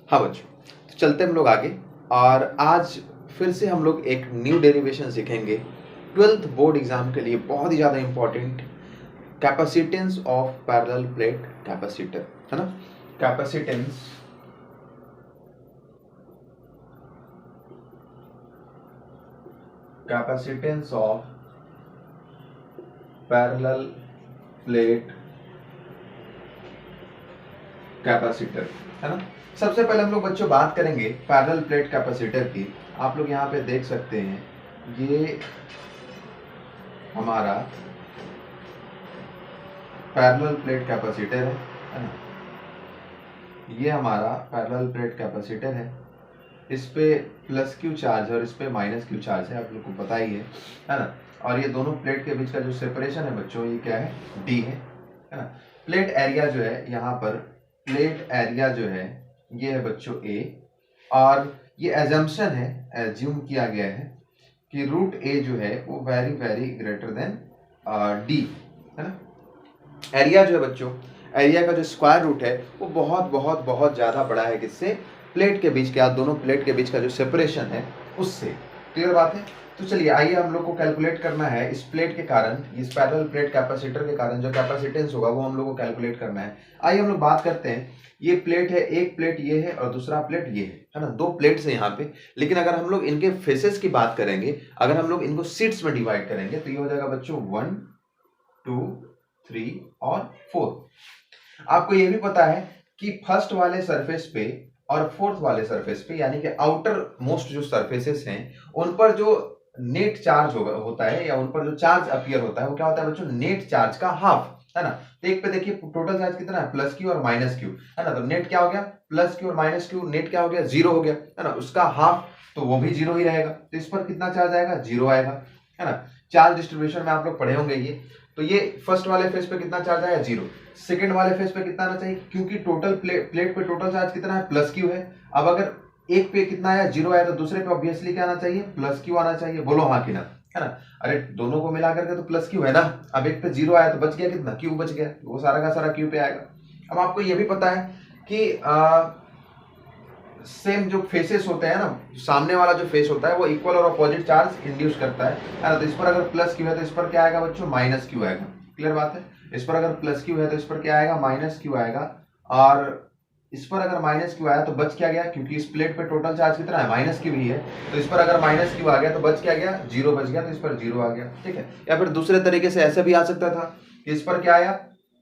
हाँ बच्चों, तो चलते हम लोग आगे और आज फिर से हम लोग एक न्यू डेरिवेशन सीखेंगे 12th बोर्ड एग्जाम के लिए बहुत ही ज़्यादा important capacitance of parallel plate capacitor, है ना। Capacitance of parallel plate capacitor, है ना। सबसे पहले हम लोग बच्चों बात करेंगे पैरेलल प्लेट कैपेसिटर की। आप लोग यहाँ पे देख सकते हैं, ये हमारा पैरेलल प्लेट कैपेसिटर है ना। ये हमारा पैरेलल प्लेट कैपेसिटर है। इस पे प्लस क्यू चार्ज है और इस पे माइनस क्यू चार्ज है, आप लोग को पता ही है ना। और ये दोनों प्लेट के बीच का जो सेपरेशन है बच्चों, ये क्या है, डी है ना। प्लेट एरिया जो है, यहाँ पर प्लेट एरिया जो है ये है बच्चों ए, और ये एजम्पशन है, एज्यूम किया गया है कि रूट ए जो है वो very very greater than D, है ना। एरिया जो है बच्चों, एरिया का जो स्क्वायर रूट है वो बहुत बहुत बहुत ज़्यादा बड़ा है किससे, प्लेट के बीच के, दोनों प्लेट के बीच का जो सेपरेशन है उससे। क्लियर बात है। तो चलिए आइए हम लोग को कैलकुलेट करना है इस प्लेट के कारण, इस पैरेलल प्लेट कैपेसिटर के कारण जो कैपेसिटेंस होगा वो हम लोग को कैलकुलेट करना है। आइए हम लोग बात करते हैं। ये प्लेट है, एक प्लेट ये है और दूसरा प्लेट ये है ना। दो प्लेट्स है यहाँ पे, लेकिन अगर हम लोग इनके फेसेस की बात करेंगे, अगर हम लोग इनको सीट्स में डिवाइड करेंगे तो ये हो जाएगा बच्चों 1 2 3 और 4। आपको ये भी पता है कि फर्स्ट वाले सरफेस पे और फोर्थ वाले सरफेस पे, यानी कि आउटर मोस्ट जो सरफेसेस हैं उन पर जो नेट चार्ज होता है, या उन पर जो चार्ज अपीयर होता है वो क्या होता है बच्चों, नेट चार्ज का हाफ, है ना। तो एक पे देखिए टोटल चार्ज कितना है, प्लस क्यू और माइनस क्यू, है ना। तो नेट क्या हो गया, प्लस क्यू और माइनस क्यू, नेट क्या हो गया, जीरो हो गया, है ना। उसका हाफ तो वो भी जीरो ही रहेगा, तो इस पर कितना चार्ज आएगा, जीरो आएगा, है ना। चार्ज डिस्ट्रीब्यूशन में आप लोग पढ़े होंगे ये। तो ये फर्स्ट वाले फेस पे कितना चार्ज आया, जीरो। सेकंड वाले फेस पे कितना आना चाहिए, क्योंकि टोटल प्लेट पे टोटल चार्ज कितना है, प्लस क्यू है। अब अगर एक पे कितना आया, जीरो आया, तो दूसरे पे ऑब्वियसली क्या आना चाहिए, प्लस क्यू आना चाहिए। बोलो हाँ कि ना, है ना। अरे दोनों को मिला करके तो प्लस क्यू है ना। अब एक पे जीरो आया तो बच गया कितना, क्यू बच गया, वो सारा का सारा क्यू पे आएगा। अब आपको ये भी पता है कि सेम जो फेसेस होते हैं ना, सामने वाला जो फेस होता है वो इक्वल और अपोजिट चार्ज इंड्यूस करता है ना। तो इस पर अगर प्लस क्यू है तो इस पर क्या आएगा बच्चों, माइनस क्यू आएगा। क्लियर बात है। इस पर अगर प्लस क्यू है तो इस पर क्या आएगा, माइनस क्यू आएगा। और इस पर अगर माइनस क्यू आया तो बच क्या गया, क्योंकि इस प्लेट पे टोटल चार्ज कितना है, माइनस क्यू ही है। तो इस पर अगर माइनस क्यू आ गया तो बच क्या गया, जीरो बच गया, तो इस पर जीरो आ गया। ठीक है। या फिर दूसरे तरीके से ऐसे भी आ सकता था कि इस पर क्या आया,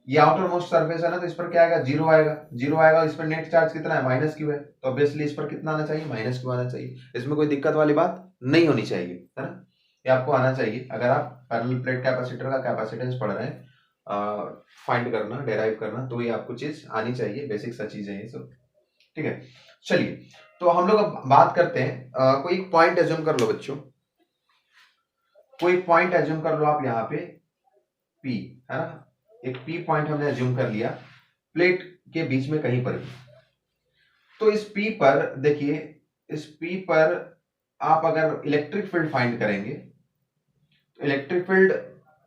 ये आउटर मोस्ट सरफेस है ना, तो इस पर क्या आएगा, जीरो आएगा, जीरो आएगा। इस पर नेट चार्ज कितना है, माइनस क्यू है, तो ऑब्वियसली इस पर कितना आना चाहिए, माइनस क्यू आना चाहिए। इसमें कोई दिक्कत वाली बात नहीं होनी चाहिए, है ना। ये आपको आना चाहिए अगर आप पैरेलल प्लेट कैपेसिटर का कैपेसिटेंस पढ़ रहे हैं, फाइंड करना, डेराइव करना, तो ये आपको चीज आनी चाहिए, बेसिक सा चीज है ये सब। ठीक है। चलिए तो हम लोग अब बात करते हैं, कोई एक पॉइंट एज्यूम कर लो बच्चों, कोई पॉइंट एज्यूम कर लो आप यहाँ पे P, है ना। एक P पॉइंट हमने एज्यूम कर लिया प्लेट के बीच में कहीं पर भी। तो इस P पर देखिए, इस P पर आप अगर इलेक्ट्रिक फील्ड फाइंड करेंगे, तो इलेक्ट्रिक फील्ड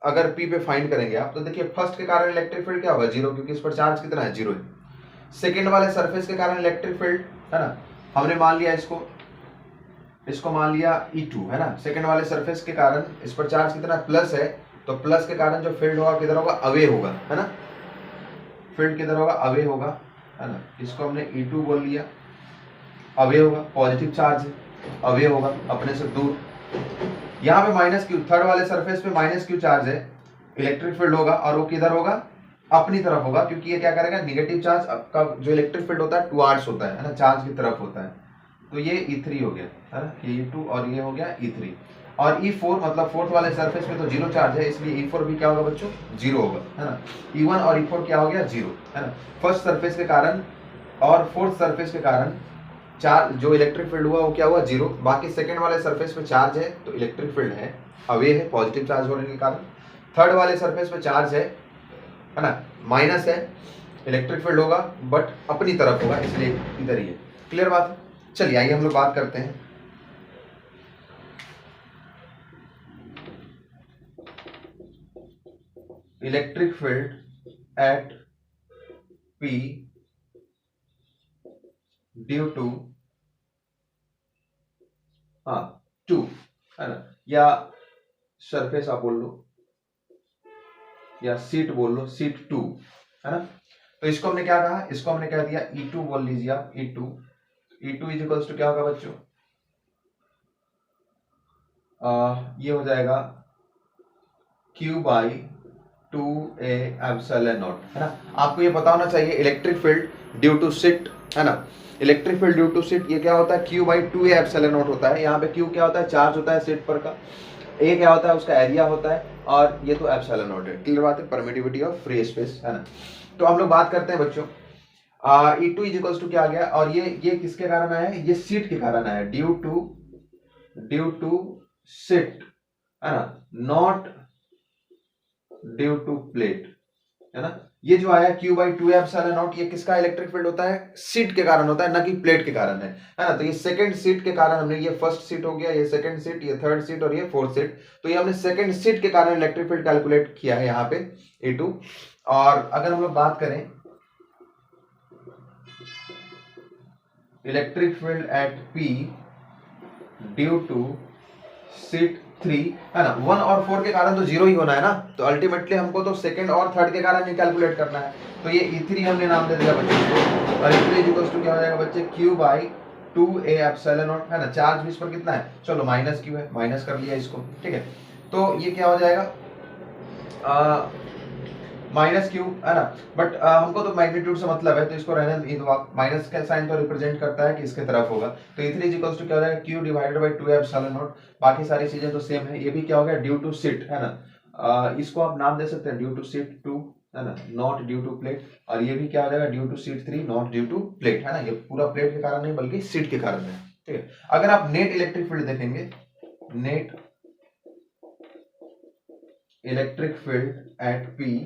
अगर P पे फाइंड करेंगे आप, तो देखिए फर्स्ट के कारण इलेक्ट्रिक फील्ड क्या होगा, जीरो, क्योंकि इस पर चार्ज कितना है, जीरो है। सेकेंड वाले सरफेस के कारण इलेक्ट्रिक फील्ड, है ना, हमने मान लिया इसको मान लिया E2, है ना। सेकेंड वाले सरफेस के कारण इस पर चार्ज कितना है, प्लस है, तो प्लस के कारण जो फील्ड होगा किधर होगा, अवे होगा, है ना। फील्ड किधर होगा, अवे होगा, है ना। इसको हमने E2 बोल लिया, अवे होगा, पॉजिटिव चार्ज है, अवे होगा, अपने से दूर। यहाँ पे माइनस क्यू, थर्ड वाले सरफेस पे माइनस क्यू चार्ज है, इलेक्ट्रिक फील्ड होगा, और वो किधर होगा, अपनी तरफ होगा, क्योंकि ये क्या करेगा, निगेटिव चार्ज का जो इलेक्ट्रिक फील्ड होता है टुवार्ड्स होता है ना, चार्ज की तरफ होता है। तो ये E3 हो गया, है ना, ये E2 और ये हो गया E3। और E4 मतलब फोर्थ वाले सरफेस में तो जीरो चार्ज है, इसलिए E4 भी क्या होगा बच्चों, जीरो होगा, है ना। E1 और E4 क्या हो गया, जीरो, है ना। फर्स्ट सरफेस के कारण और फोर्थ सरफेस के कारण चार्ज, जो इलेक्ट्रिक फील्ड हुआ वो क्या हुआ, जीरो। बाकी सेकंड वाले सरफेस पे चार्ज है तो इलेक्ट्रिक फील्ड है, अवे है, पॉजिटिव चार्ज होने के कारण। थर्ड वाले सरफेस पे चार्ज है ना, माइनस है, इलेक्ट्रिक फील्ड होगा बट अपनी तरफ होगा, इसलिए इधर ही है। क्लियर बात है। चलिए आइए हम लोग बात करते हैं electric field at P due to हाँ टू, है ना, या सरफेस आप बोल लो या सीट बोल लो, सीट टू, है ना। तो इसको हमने क्या कहा, इसको हमने क्या दिया, E2 बोल लीजिए आप, E2 इज इक्वल्स टू क्या होगा बच्चों, ये हो जाएगा Q by 2A epsilon not, है ना। आपको ये पता होना चाहिए electric field due to sheet, है ना, electric field due to sheet ये क्या होता है, Q by 2A epsilon not होता है। यहाँ पे Q क्या होता है, चार्ज होता है सिट पर का, A क्या होता है, उसका एरिया होता है, और ये तो एप्सिलॉन नॉट है। क्लियर बात है, परमिटिविटी ऑफ फ्री स्पेस, है ना। तो हम लोग बात करते हैं बच्चों, E2 इज इक्वल्स टू क्या आ गया, और ये किसके कारण आया है, ये सीट के कारण आया है, ड्यू टू सिट, है ना, नॉट ड्यू टू प्लेट, है ना। ये जो आया Q बाई 2 एप्सिलॉन नॉट, ये किसका इलेक्ट्रिक फील्ड होता है, सीट के कारण होता है, ना कि प्लेट के कारण है ना। तो ये सेकंड सीट के कारण हमने, ये फर्स्ट सीट हो गया, ये सेकंड सीट, ये थर्ड सीट और ये फोर्थ सीट, तो ये हमने सेकंड सीट के कारण इलेक्ट्रिक फील्ड कैलकुलेट किया है यहाँ पे E2। और अगर हम लोग बात करें electric field at P due to sheet 3, है ना, 1 और 4 के कारण तो जीरो ही होना है ना, तो अल्टीमेटली हमको तो सेकंड और थर्ड के कारण ही कैलकुलेट करना है। तो ये E3 हमने नाम दे दिया बच्चे को, और E3 इक्वल्स टू क्या हो जाएगा बच्चे, Q by 2A epsilon not, है ना। चार्ज भी इस पर कितना है, चलो माइनस Q है, माइनस कर लिया इसको, ठीक है। तो ये क्या हो जाएगा, माइनस क्यू, है ना, बट हमको तो मैग्नीट्यूड से मतलब है, तो इसको रहने दो आप, माइनस का साइन तो रिप्रेजेंट करता है कि इसके तरफ होगा। तो E3 इज इक्वल्स टू क्या हो जाएगा, Q divided by 2 epsilon not, बाकी सारी चीजें तो सेम है। ये भी क्या हो गया, ड्यू टू सिट, है ना, इसको आप नाम दे सकते हैं ड्यू टू सिट 2, है ना, नॉट ड्यू टू प्लेट, और ये भी क्या हो जाएगा, due to sheet 3 not due to plate, है ना। ये पूरा प्लेट के कारण नहीं बल्कि सीट के कारण है, ठीक है। अगर आप नेट इलेक्ट्रिक फील्ड देखेंगे, net electric field at P,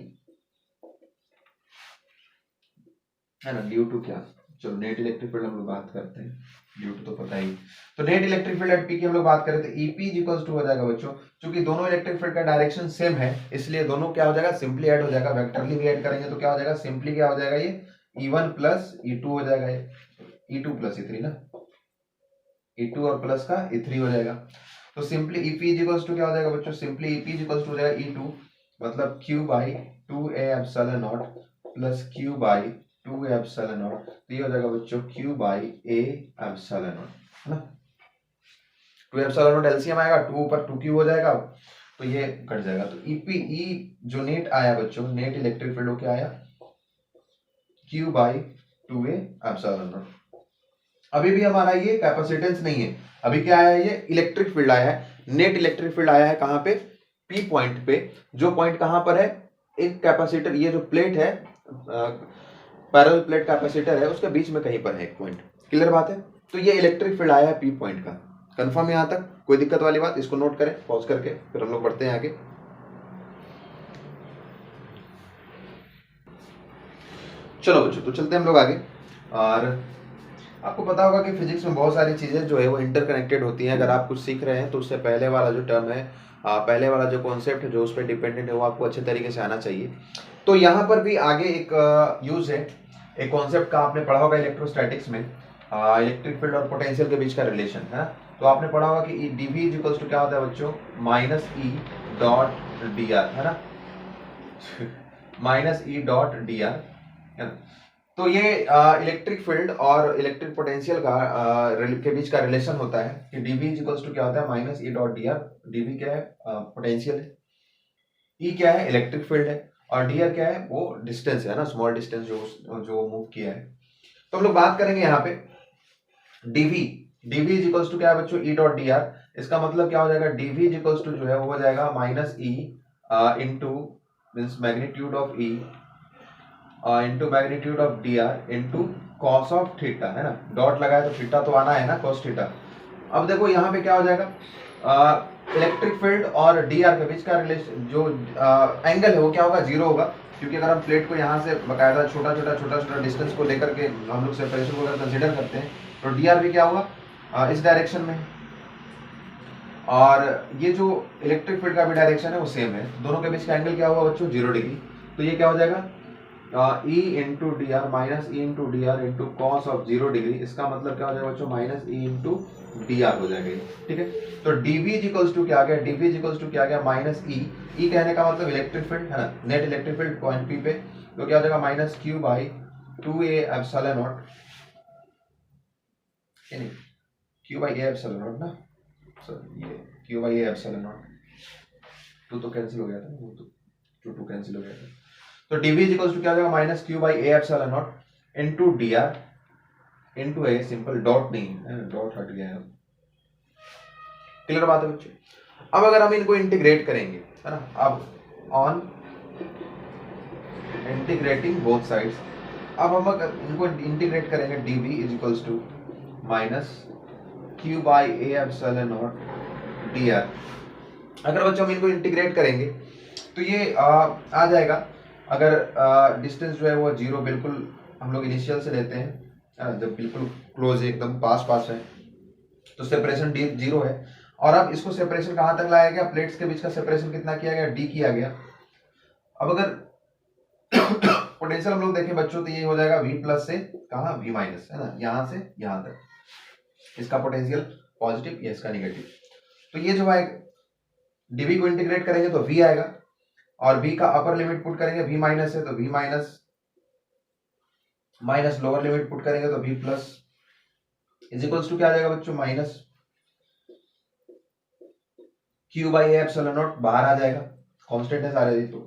है ना, ड्यू टू क्या, चलो नेट इलेक्ट्रिक फील्ड हम लोग बात करते हैं, ड्यू टू तो पता ही। तो net electric field at P की हम लोग बात करें तो EP इक्वल्स टू हो जाएगा बच्चों, क्योंकि दोनों इलेक्ट्रिक फील्ड का डायरेक्शन सेम है, इसलिए दोनों क्या हो जाएगा, सिंपली ऐड हो जाएगा, वेक्टरली भी ऐड करेंगे तो क्या हो जाएगा, सिंपली क्या हो जाएगा, ये E1 प्लस E2 हो जाएगा, ये E2 प्लस E3 ना, E2 और प्लस का E3 हो जाएगा। तो सिंपली EP इक्वल्स टू क्या हो जाएगा बच्चों, सिंपली EP इक्वल्स टू हो जाएगा E2 मतलब Q by 2A epsilon not plus Q by 2 epsilon not, तो ये हो जाएगा बच्चों Q by A epsilon not, है ना। 2 एप्सिलॉन नॉट एलसीएम आएगा, 2 ऊपर 2Q हो जाएगा, तो ये कट जाएगा। तो EPE जो नेट आया बच्चों, नेट इलेक्ट्रिक फील्ड क्या आया, Q by 2A epsilon naught. अभी भी हमारा ये कैपेसिटेंस नहीं है, अभी क्या आया है, ये इलेक्ट्रिक फील्ड आया है, नेट इलेक्ट्रिक फील्ड आया है कहां पे, P पॉइंट पे, जो पॉइंट कहां पर है, एक कैपेसिटर, ये जो प्लेट है, पैरेलल प्लेट कैपेसिटर है, उसके बीच में कहीं पर है एक पॉइंट। क्लियर बात है। तो ये इलेक्ट्रिक फील्ड आया है P पॉइंट का, कंफर्म यहां तक, कोई दिक्कत वाली बात, इसको नोट करें पॉज करके, फिर हम लोग बढ़ते हैं आगे। चलो बच्चों, तो चलते हैं हम लोग आगे। और आपको पता होगा कि फिजिक्स में बहुत सारी चीज़ें जो है वो इंटरकनेक्टेड होती हैं। अगर आप कुछ सीख रहे हैं तो उससे पहले वाला जो टर्म है, पहले वाला जो कॉन्सेप्ट है जो उस पर डिपेंडेंट है, वो आपको अच्छे तरीके से आना चाहिए। तो यहाँ पर भी आगे एक यूज है, एक कॉन्सेप्ट का आपने पढ़ा होगा इलेक्ट्रोस्टैटिक्स में, इलेक्ट्रिक फील्ड और पोटेंशियल के बीच का रिलेशन है। तो आपने पढ़ा होगा कि dV इक्वल्स टू क्या होता है बच्चों, माइनस E डॉट dr, है ना, माइनस E डॉट dr, है ना। तो ये इलेक्ट्रिक फील्ड और इलेक्ट्रिक पोटेंशियल का के बीच का रिलेशन होता है कि dV इक्वल्स टू क्या होता है, minus E dot dr। dV क्या है, पोटेंशियल है, E क्या है, इलेक्ट्रिक फील्ड है, और dr क्या है, वो डिस्टेंस है ना, स्मॉल डिस्टेंस जो मूव किया है। तो हम लोग बात करेंगे यहाँ पे dV इक्वल्स टू क्या है बच्चों, E डॉट dr। इसका मतलब क्या हो जाएगा, dV इक्वल्स टू जो है वो हो जाएगा minus E into means magnitude of E into magnitude of dr into cos of theta, है ना, डॉट लगाए तो थीटा तो आना है ना, कॉस थीटा। अब देखो यहाँ पे क्या हो जाएगा, इलेक्ट्रिक फील्ड और dr के बीच का रिलेशन जो एंगल है वो क्या होगा, जीरो होगा, क्योंकि अगर हम प्लेट को यहाँ से बकायदा छोटा छोटा डिस्टेंस को लेकर के हम लोग सेपरेशन को अगर कंसिडर करते हैं तो dr भी क्या होगा, इस डायरेक्शन में, और ये जो इलेक्ट्रिक फील्ड का भी डायरेक्शन है वो सेम है, दोनों के बीच का एंगल क्या होगा बच्चों, 0 डिग्री। तो ये क्या हो जाएगा, E into D R minus E into D R into cos of 0 degree, इसका मतलब क्या हो जाएगा बच्चों, minus E into D R हो जाएगा, ठीक है। तो डीवी इक्वल्स टू क्या आ गया, डीवी इक्वल्स टू क्या आ गया, माइनस ई, ई कहने का मतलब इलेक्ट्रिक फील्ड है ना, net electric field point P पे, तो क्या हो जाएगा minus Q by 2a epsilon nought, यानी q by A epsilon nought ना, सॉरी ये q by A epsilon nought, two तो कैंसिल हो गया था, वो तो टू कैंसिल हो गया था। तो dv इक्वल्स टू क्या हो जाएगा, minus Q by A epsilon not into dr into A, simple dot नहीं है, डॉट हट गया है। क्लियर बात है बच्चों। अब अगर हम इनको इंटीग्रेट करेंगे, है ना, अब ऑन इंटीग्रेटिंग बोथ साइड्स, अब हम अगर इनको इंटीग्रेट करेंगे dv is equals to minus Q by A epsilon naught dr, अगर बच्चों हम इनको इंटीग्रेट करेंगे तो ये आ जाएगा, अगर डिस्टेंस जो है वो 0 बिल्कुल हम लोग इनिशियल से लेते हैं, जब बिल्कुल क्लोज है, एकदम पास पास है, तो सेपरेशन डी 0 है। और अब इसको सेपरेशन कहाँ तक लाया गया, प्लेट्स के बीच का सेपरेशन कितना किया गया, डी किया गया। अब अगर पोटेंशियल हम लोग देखें बच्चों, तो ये हो जाएगा v प्लस से कहाँ, v माइनस, है ना, यहाँ से यहाँ तक, इसका पोटेंशियल पॉजिटिव, या इसका निगेटिव। तो ये जो है dv को इंटीग्रेट करेंगे तो v आएगा, और v का अपर लिमिट पुट करेंगे, v माइनस है तो v minus, minus lower limit put करेंगे तो v plus, is equals to क्या आ जाएगा बच्चों, minus q by A epsilon naught, बाहर आ जाएगा, कांस्टेंट है सारे ये तो,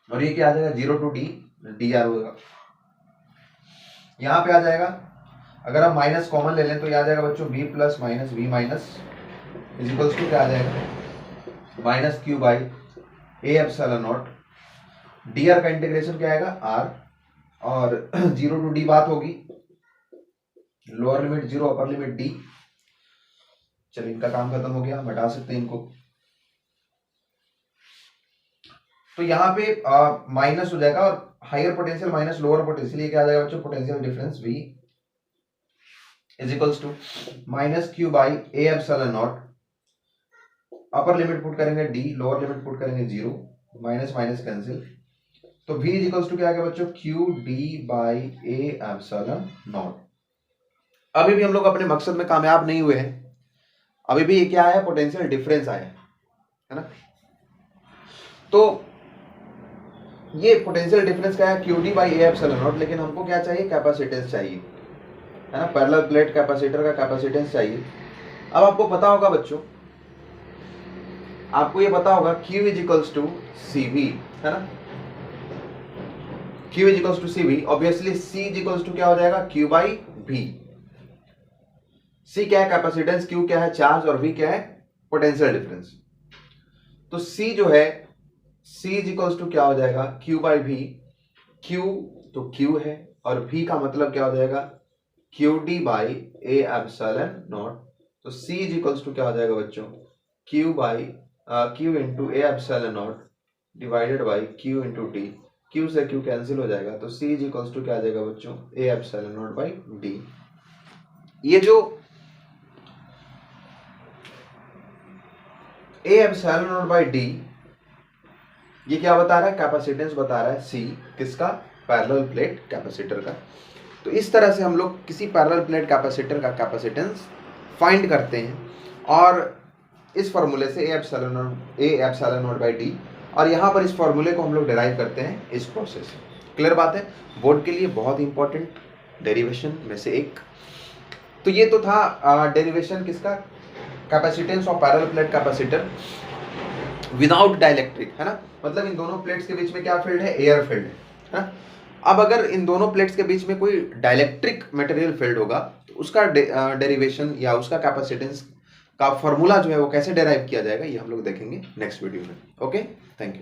और ये क्या आ जाएगा 0 टू d dr होगा। यहां पे आ जाएगा, अगर हम माइनस कॉमन ले लें तो ये आ जाएगा बच्चों v plus minus v minus is equals to क्या आ जाएगा, minus q by A epsilon naught, dr का इंटीग्रेशन क्या आएगा r, और 0 टू d बात होगी, lower limit 0 upper limit d। चलिए इनका काम खत्म हो गया, हम हटा सकते हैं इनको। तो यहाँ पे माइनस हो जाएगा, और higher potential minus lower potential, ये क्या आ जाएगा बच्चों, potential difference v is equals to minus Q by A epsilon naught, upper limit put करेंगे d, लोअर लिमिट पुट करेंगे 0, माइनस माइनस कैंसिल, तो v इज इक्वल्स टू क्या आ गया बच्चों, Q D by A epsilon naught. अभी भी हम लोग अपने मकसद में कामयाब नहीं हुए हैं, अभी भी ये क्या आया, पोटेंशियल डिफरेंस आया है ना। तो ये पोटेंशियल डिफरेंस क्या है, Q D by A epsilon not, लेकिन हमको क्या चाहिए, कैपेसिटेंस चाहिए, है ना, पैरेलल प्लेट कैपेसिटर का कैपेसिटेंस चाहिए। अब आपको पता होगा बच्चों, आपको ये पता होगा Q is equals to C V, है ना, Q is equals to C V, obviously C is equals to क्या हो जाएगा, Q बाई V। C क्या है, कैपेसिटेंस, Q क्या है, चार्ज, और V क्या है, पोटेंशियल डिफरेंस। तो C जो है, C इज इक्वल्स टू क्या हो जाएगा, Q बाई V, Q तो Q है, और V का मतलब क्या हो जाएगा, Q D by A epsilon not. तो C इज इक्वल्स टू क्या हो जाएगा बच्चों, Q by Q into A epsilon not divided by Q into D, Q से Q कैंसिल हो जाएगा, तो C इज इक्वल्स टू क्या आ जाएगा बच्चों, ए एप्सिलॉन नॉट बाई D। ये जो ए एप्सिलॉन नॉट बाई D, ये क्या बता रहा है, कैपेसिटेंस बता रहा है C, किसका, पैरेलल प्लेट कैपेसिटर का। तो इस तरह से हम लोग किसी पैरेलल प्लेट कैपेसिटर का कैपेसिटेंस फाइंड करते हैं, और इस फॉर्मूले से ए एप्सिलॉन नॉट बाई डी, और यहाँ पर इस फॉर्मूले को हम लोग डिराइव करते हैं इस प्रोसेस से। क्लियर बात है, बोर्ड के लिए बहुत इंपॉर्टेंट डेरिवेशन में से एक। तो ये तो था डेरिवेशन किसका, capacitance of parallel plate capacitor without dielectric, है ना, मतलब इन दोनों प्लेट्स के बीच में क्या फील्ड है, एयर फील्ड है ना। अब अगर इन दोनों प्लेट्स के बीच में कोई डाइलेक्ट्रिक मटेरियल फील्ड होगा, तो उसका डेरिवेशन या उसका कैपेसिटेंस का फॉर्मूला जो है वो कैसे डेराइव किया जाएगा, ये हम लोग देखेंगे नेक्स्ट वीडियो में। Okay, thank you.